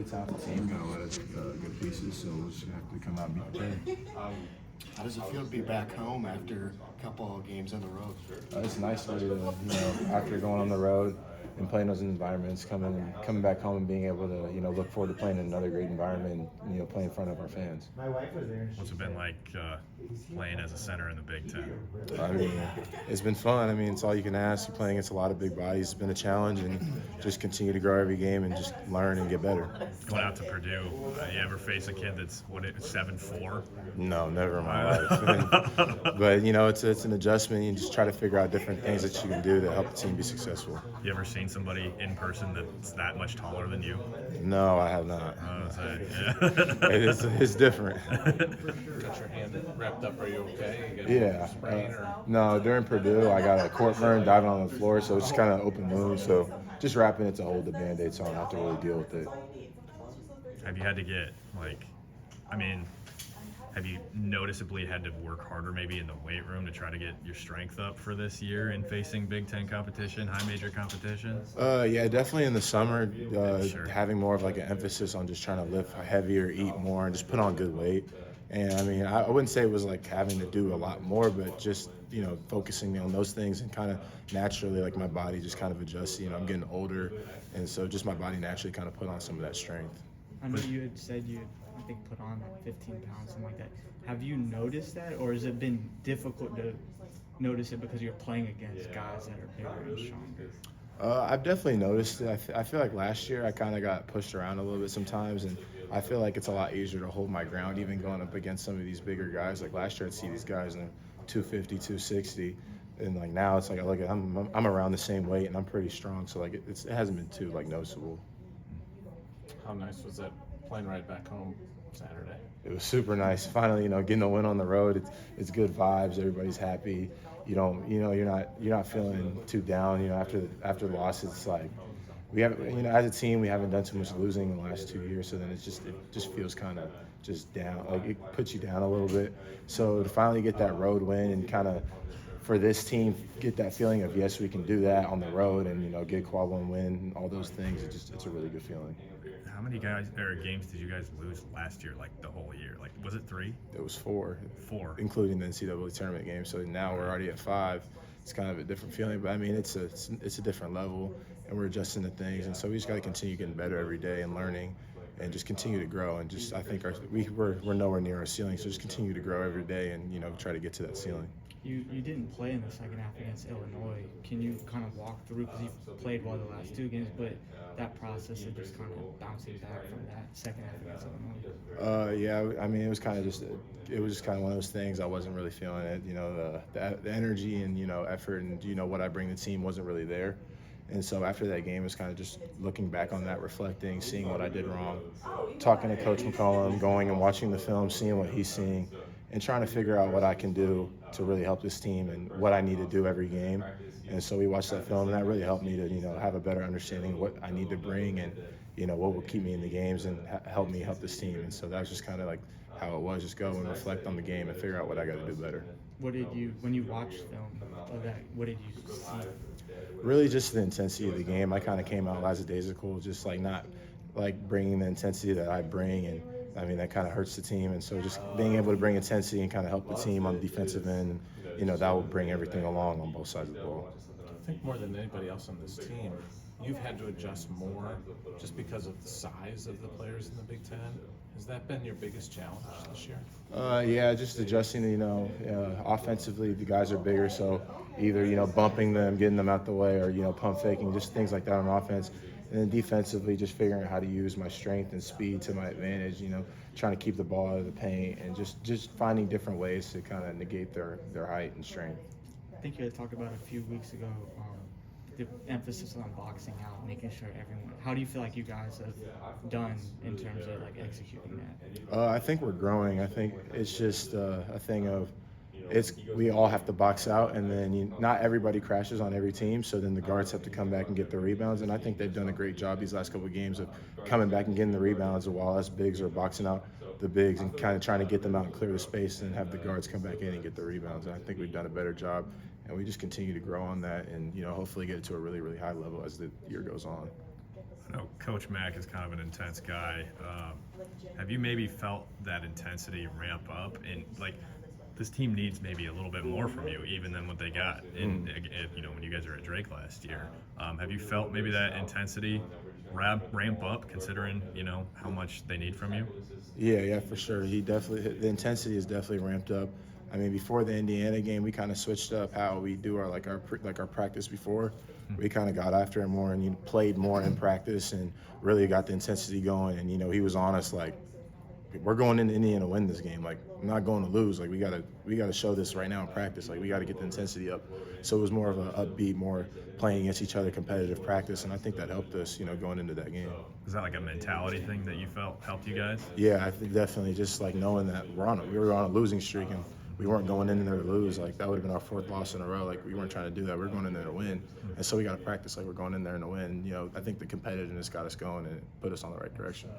talented team, got a lot of good pieces, so we'll just have to come out and be prepared. How does it feel to be back home after a couple of games on the road? It's nice to, after going on the road and playing those environments, coming back home and being able to, look forward to playing in another great environment and, play in front of our fans. What's it been like playing as a center in the Big Ten? I mean, it's been fun. I mean, it's all you can ask. You're playing against a lot of big bodies. It's been a challenge, and just continue to grow every game and just learn and get better. Going out to Purdue, you ever face a kid that's 7'4"? No, never in my life. But it's an adjustment. You just try to figure out different things that you can do to help the team be successful. You ever seen somebody in person that's that much taller than you? No, I have not. Yeah. It's different. Got your hand wrapped up. Are you okay? You got Yeah. a sprain or? No, during Purdue, I got a court burn diving on the floor, so it's just kind of open wound. So just wrapping it to hold the Band-Aid so I don't have to really deal with it. Have you had to get, have you noticeably had to work harder maybe in the weight room to try to get your strength up for this year in facing Big Ten competition, high major competition? Yeah, definitely in the summer, Sure. having more of like an emphasis on just trying to lift heavier, eat more, and just put on good weight. And I mean, I wouldn't say it was like having to do a lot more, but just, focusing on those things and kind of naturally, like my body just kind of adjusts. I'm getting older, and so just my body naturally kind of put on some of that strength. I know you had said you, I think, put on like 15 pounds, something like that. Have you noticed that, or has it been difficult to notice it because you're playing against guys that are bigger and stronger? I've definitely noticed it. I feel like last year I kind of got pushed around a little bit sometimes, and I feel like it's a lot easier to hold my ground even going up against some of these bigger guys. Like last year I'd see these guys in 250, 260, and like now it's like I look at I'm around the same weight and I'm pretty strong, so like it hasn't been too like noticeable. How nice was that plane ride back home Saturday? It was super nice. Finally, getting a win on the road. It's good vibes. Everybody's happy. You're not feeling too down. After the loss, it's like we haven't. As a team, we haven't done too much losing in the last 2 years. So then it just feels kind of just down. Like it puts you down a little bit. So to finally get that road win and kind of for this team get that feeling of yes, we can do that on the road and get quad one win and all those things. It's a really good feeling. How many games did you guys lose last year, like the whole year? Like, was it 3? It was 4. 4. Including the NCAA tournament game. So now we're already at 5. It's kind of a different feeling, but I mean, it's a different level, and we're adjusting to things. And so we just got to continue getting better every day and learning, and just continue to grow. And just I think we're nowhere near our ceiling, so just continue to grow every day and try to get to that ceiling. You didn't play in the second half against Illinois. Can you kind of walk through, because you've played well the last 2 games, but that process of just kind of bouncing back from that second half against Illinois? Yeah, I mean, it was kind of one of those things. I wasn't really feeling it. The energy and effort and what I bring to the team wasn't really there. And so after that game, it was kind of just looking back on that, reflecting, seeing what I did wrong, talking to Coach McCollum, going and watching the film, seeing what he's seeing, and trying to figure out what I can do to really help this team and what I need to do every game. And so we watched that film, and that really helped me to have a better understanding of what I need to bring and what will keep me in the games and help me help this team. And so that was just kind of like how it was, just go and reflect on the game and figure out what I got to do better. When you watched film of that, what did you see? Really just the intensity of the game. I kind of came out lackadaisical, just like not like bringing the intensity that I bring, and I mean that kind of hurts the team. And so just being able to bring intensity and kind of help the team on the defensive end, that will bring everything along on both sides of the ball. I think more than anybody else on this team, you've had to adjust more just because of the size of the players in the Big Ten. Has that been your biggest challenge this year? Yeah, just adjusting. Offensively, the guys are bigger, so either bumping them, getting them out the way, or pump faking, just things like that on offense. And then defensively, just figuring out how to use my strength and speed to my advantage. Trying to keep the ball out of the paint and just finding different ways to kind of negate their height and strength. I think you had talked about a few weeks ago the emphasis on boxing out, making sure everyone. How do you feel like you guys have done in terms of like executing that? I think we're growing. I think it's just a thing of we all have to box out, and then not everybody crashes on every team, so then the guards have to come back and get the rebounds, and I think they've done a great job these last couple of games of coming back and getting the rebounds while us bigs are boxing out the bigs and kind of trying to get them out and clear the space and have the guards come back in and get the rebounds. And I think we've done a better job, and we just continue to grow on that and hopefully get it to a really, really high level as the year goes on. know, Coach Mack is kind of an intense guy. Have you maybe felt that intensity ramp up? And like, this team needs maybe a little bit more from you, even than what they got in, you know, when you guys were at Drake last year. Have you felt maybe that intensity ramp up, considering, you know, how much they need from you? Yeah, for sure. The intensity is definitely ramped up. I mean, before the Indiana game, we kind of switched up how we do our practice before. We kind of got after it more and played more in practice and really got the intensity going. And he was honest, like, we're going into Indiana to win this game. Like, I'm not going to lose. Like, we gotta show this right now in practice. Like, we got to get the intensity up. So it was more of an upbeat, more playing against each other, competitive practice, and I think that helped us, going into that game. Is that like a mentality thing that you felt helped you guys? Yeah, I think definitely just like knowing that we were on a losing streak and we weren't going in there to lose. Like, that would have been our fourth loss in a row. Like, we weren't trying to do that. We were going in there to win, and so we got to practice like we're going in there to win. I think the competitiveness got us going and it put us on the right direction.